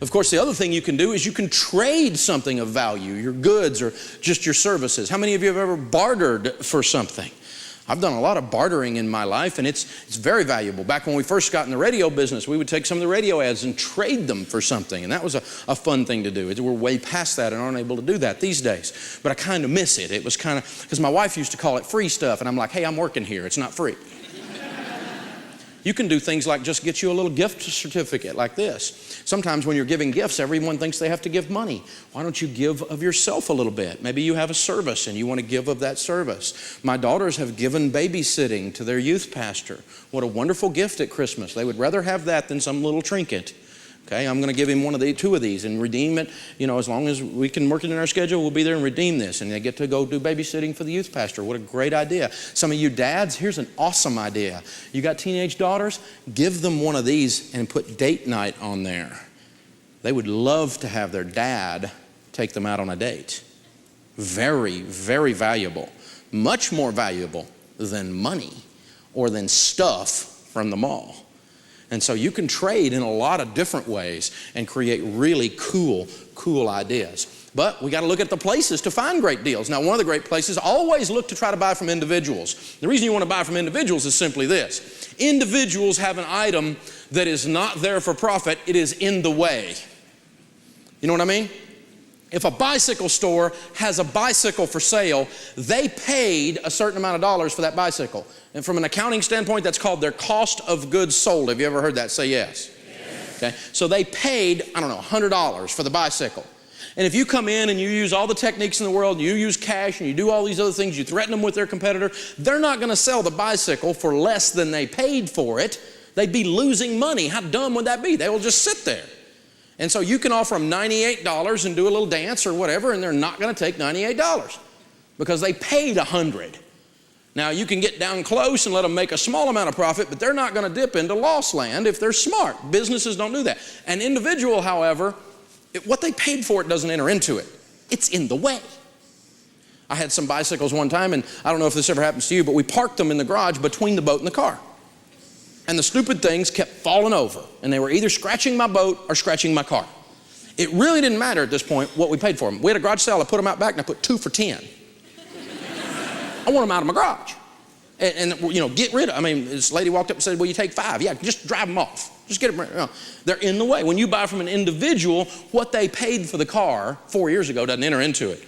Of course, the other thing you can do is you can trade something of value, your goods or just your services. How many of you have ever bartered for something? I've done a lot of bartering in my life, and it's very valuable. Back when we first got in the radio business, we would take some of the radio ads and trade them for something, and that was a fun thing to do. We're way past that and aren't able to do that these days, but I kind of miss it. It was kind of, because my wife used to call it free stuff, and I'm like, hey, I'm working here. It's not free. You can do things like just get you a little gift certificate like this. Sometimes when you're giving gifts, everyone thinks they have to give money. Why don't you give of yourself a little bit? Maybe you have a service and you want to give of that service. My daughters have given babysitting to their youth pastor. What a wonderful gift at Christmas. They would rather have that than some little trinket. Okay, I'm going to give him two of these and redeem it. You know, as long as we can work it in our schedule, we'll be there and redeem this. And they get to go do babysitting for the youth pastor. What a great idea. Some of you dads, here's an awesome idea. You got teenage daughters? Give them one of these and put date night on there. They would love to have their dad take them out on a date. Very, very valuable. Much more valuable than money or than stuff from the mall. And so you can trade in a lot of different ways and create really cool ideas. But we got to look at the places to find great deals. Now, one of the great places, always look to try to buy from individuals. The reason you want to buy from individuals is simply this. Individuals have an item that is not there for profit. It is in the way. You know what I mean? If a bicycle store has a bicycle for sale, they paid a certain amount of dollars for that bicycle. And from an accounting standpoint, that's called their cost of goods sold. Have you ever heard that? Say yes. Yes. Okay. So they paid, I don't know, $100 for the bicycle. And if you come in and you use all the techniques in the world, you use cash and you do all these other things, you threaten them with their competitor, they're not going to sell the bicycle for less than they paid for it. They'd be losing money. How dumb would that be? They will just sit there. And so you can offer them $98 and do a little dance or whatever, and they're not going to take $98 because they paid $100. Now, you can get down close and let them make a small amount of profit, but they're not going to dip into loss land if they're smart. Businesses don't do that. An individual, however, what they paid for it doesn't enter into it. It's in the way. I had some bicycles one time, and I don't know if this ever happens to you, but we parked them in the garage between the boat and the car. And the stupid things kept falling over, and they were either scratching my boat or scratching my car. It really didn't matter at this point what we paid for them. We had a garage sale. I put them out back, and I put 2 for $10. I want them out of my garage. And you know, get rid of. I mean, this lady walked up and said, "Will you take 5?" Yeah, just drive them off. Just get them. You know, they're in the way. When you buy from an individual, what they paid for the car 4 years ago doesn't enter into it.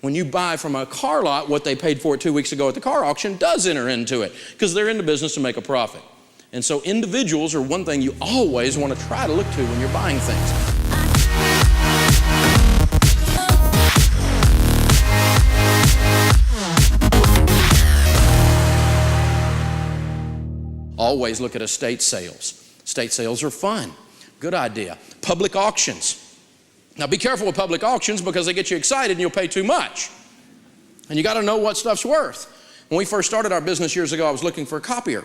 When you buy from a car lot, what they paid for it 2 weeks ago at the car auction does enter into it because they're in the business to make a profit. And so individuals are one thing you always want to try to look to when you're buying things. Always look at estate sales. Estate sales are fun. Good idea. Public auctions. Now be careful with public auctions because they get you excited and you'll pay too much. And you got to know what stuff's worth. When we first started our business years ago, I was looking for a copier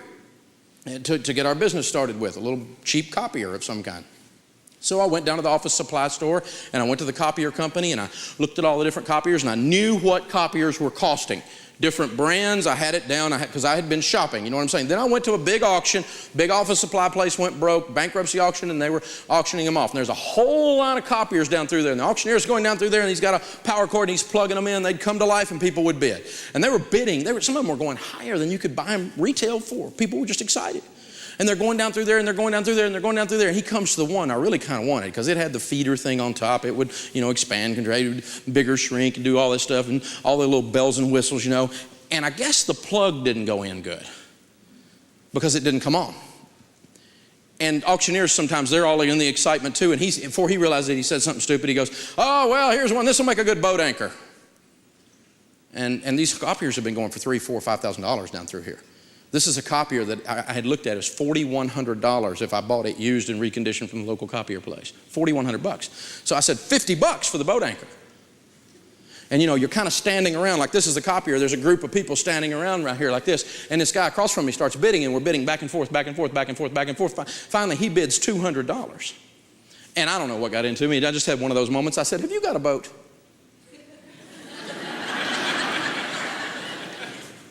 to get our business started with, a little cheap copier of some kind. So I went down to the office supply store and I went to the copier company and I looked at all the different copiers and I knew what copiers were costing. Different brands, I had it down because I had been shopping, you know what I'm saying? Then I went to a big auction, big office supply place went broke, bankruptcy auction, and they were auctioning them off. And there's a whole lot of copiers down through there. And the auctioneer's going down through there and he's got a power cord and he's plugging them in. They'd come to life and people would bid. And they were bidding. Some of them were going higher than you could buy them retail for. People were just excited. And they're going down through there, and they're going down through there, and they're going down through there. And he comes to the one I really kind of wanted because it had the feeder thing on top. It would, you know, expand, contract, bigger, shrink, and do all this stuff, and all the little bells and whistles, you know. And I guess the plug didn't go in good because it didn't come on. And auctioneers sometimes, they're all in the excitement too. And before he realized it, he said something stupid. He goes, "Oh, well, here's one. This will make a good boat anchor." And these copiers have been going for $3,000, $4,000, $5,000 down through here. This is a copier that I had looked at as $4,100 if I bought it used and reconditioned from the local copier place. $4,100. So I said $50 for the boat anchor. And you know, you're kind of standing around like this is the copier. There's a group of people standing around right here like this. And this guy across from me starts bidding, and we're bidding back and forth, back and forth, back and forth, back and forth. Finally, he bids $200. And I don't know what got into me. I just had one of those moments. I said, "Have you got a boat?"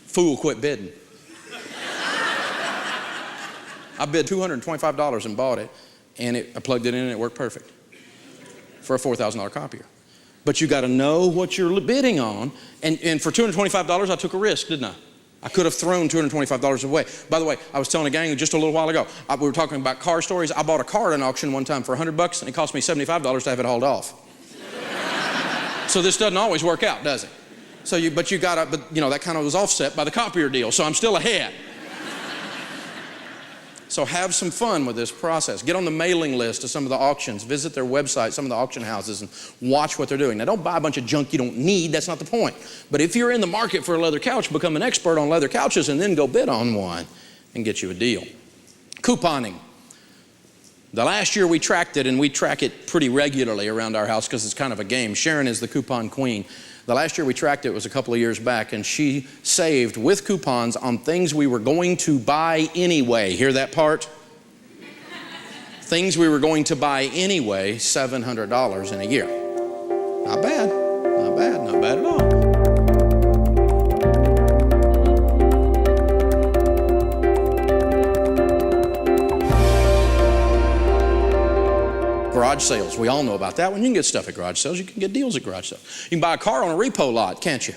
Fool quit bidding. I bid $225 and bought it, and I plugged it in and it worked perfect. for a $4,000 copier. But you got to know what you're bidding on. And for $225, I took a risk, didn't I? I could have thrown $225 away. By the way, I was telling a gang just a little while ago, we were talking about car stories. I bought a car at an auction one time for $100, and it cost me $75 to have it hauled off. So this doesn't always work out, does it? So but you know, that kind of was offset by the copier deal, so I'm still ahead. So have some fun with this process. Get on the mailing list of some of the auctions. Visit their website, some of the auction houses, and watch what they're doing. Now, don't buy a bunch of junk you don't need. That's not the point. But if you're in the market for a leather couch, become an expert on leather couches and then go bid on one and get you a deal. Couponing. The last year we tracked it, and we track it pretty regularly around our house because it's kind of a game. Sharon is the coupon queen. The last year we tracked it was a couple of years back, and she saved with coupons on things we were going to buy anyway. Hear that part? Things we were going to buy anyway, $700 in a year. Not bad, not bad, not bad at all. Garage sales, we all know about that one. You can get stuff at garage sales. You can get deals at garage sales. You can buy a car on a repo lot, can't you?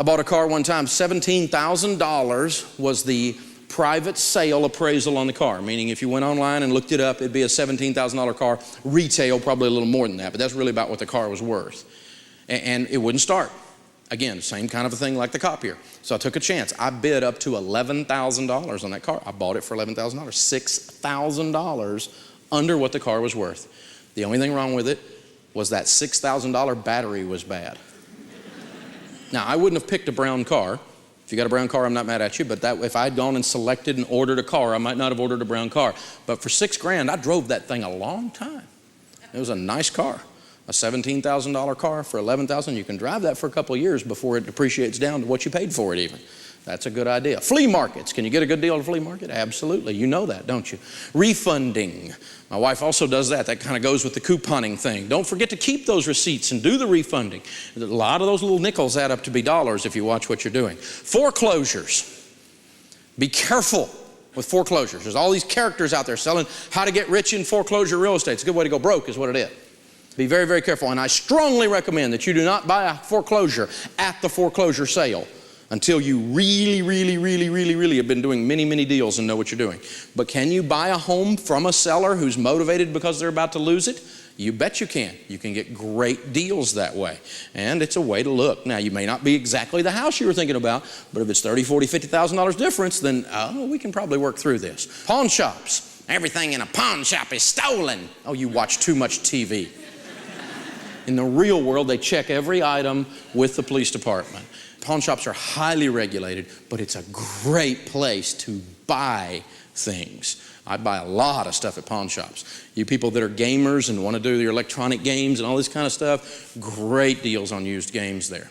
I bought a car one time, $17,000 was the private sale appraisal on the car, meaning if you went online and looked it up, it'd be a $17,000 car, retail probably a little more than that, but that's really about what the car was worth. And it wouldn't start. Again, same kind of a thing like the copier. So I took a chance. I bid up to $11,000 on that car. I bought it for $11,000, $6,000 under what the car was worth. The only thing wrong with it was that $6,000 battery was bad. Now, I wouldn't have picked a brown car. If you got a brown car, I'm not mad at you, but if I'd gone and selected and ordered a car, I might not have ordered a brown car. But for $6,000, I drove that thing a long time. It was a nice car. A $17,000 car for $11,000, you can drive that for a couple of years before it depreciates down to what you paid for it even. That's a good idea. Flea markets. Can you get a good deal at a flea market? Absolutely. You know that, don't you? Refunding. My wife also does that. That kind of goes with the couponing thing. Don't forget to keep those receipts and do the refunding. A lot of those little nickels add up to be dollars if you watch what you're doing. Foreclosures. Be careful with foreclosures. There's all these characters out there selling how to get rich in foreclosure real estate. It's a good way to go broke is what it is. Be very, very careful. And I strongly recommend that you do not buy a foreclosure at the foreclosure sale until you really have been doing many, many deals and know what you're doing. But can you buy a home from a seller who's motivated because they're about to lose it? You bet you can. You can get great deals that way. And it's a way to look. Now, you may not be exactly the house you were thinking about, but if it's $30,000, $40,000, $50,000 difference, then we can probably work through this. Pawn shops. Everything in a pawn shop is stolen. Oh, you watch too much TV. In the real world, they check every item with the police department. Pawn shops are highly regulated, but it's a great place to buy things. I buy a lot of stuff at pawn shops. You people that are gamers and want to do your electronic games and all this kind of stuff, great deals on used games there.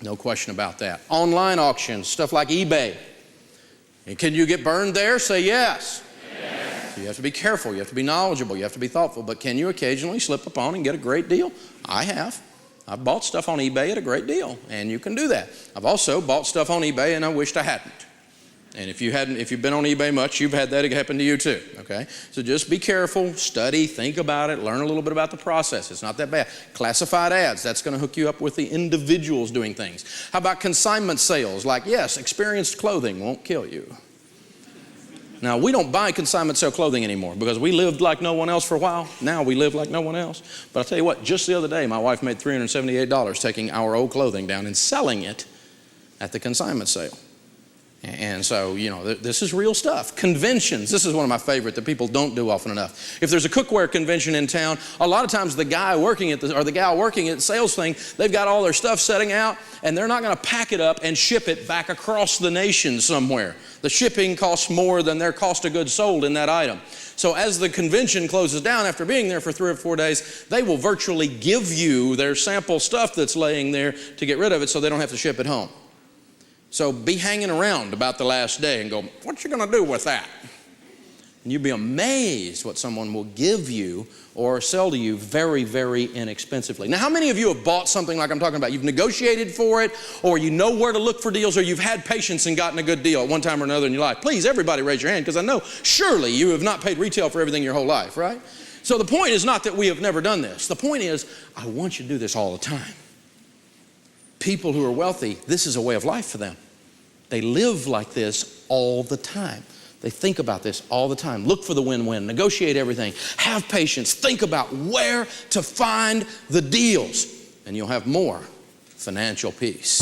No question about that. Online auctions, stuff like eBay. And can you get burned there? Say yes. Yes. You have to be careful. You have to be knowledgeable. You have to be thoughtful. But can you occasionally slip upon and get a great deal? I have. I've bought stuff on eBay at a great deal, and you can do that. I've also bought stuff on eBay, and I wished I hadn't. And if you've been on eBay much, you've had that happen to you too, okay? So just be careful, study, think about it, learn a little bit about the process. It's not that bad. Classified ads, that's going to hook you up with the individuals doing things. How about consignment sales? Like, yes, experienced clothing won't kill you. Now, we don't buy consignment sale clothing anymore because we lived like no one else for a while. Now we live like no one else. But I'll tell you what, just the other day, my wife made $378 taking our old clothing down and selling it at the consignment sale. And so, you know, this is real stuff. Conventions, this is one of my favorite that people don't do often enough. If there's a cookware convention in town, a lot of times the guy working at the gal working at the sales thing, they've got all their stuff setting out, and they're not going to pack it up and ship it back across the nation somewhere. The shipping costs more than their cost of goods sold in that item. So as the convention closes down after being there for 3 or 4 days, they will virtually give you their sample stuff that's laying there to get rid of it so they don't have to ship it home. So be hanging around about the last day and go, what you going to do with that? And you'll be amazed what someone will give you or sell to you very, very inexpensively. Now, how many of you have bought something like I'm talking about? You've negotiated for it, or you know where to look for deals, or you've had patience and gotten a good deal at one time or another in your life? Please, everybody raise your hand, because I know surely you have not paid retail for everything your whole life, right? So the point is not that we have never done this. The point is, I want you to do this all the time. People who are wealthy, this is a way of life for them. They live like this all the time. They think about this all the time. Look for the win-win, negotiate everything, have patience, think about where to find the deals, and you'll have more financial peace.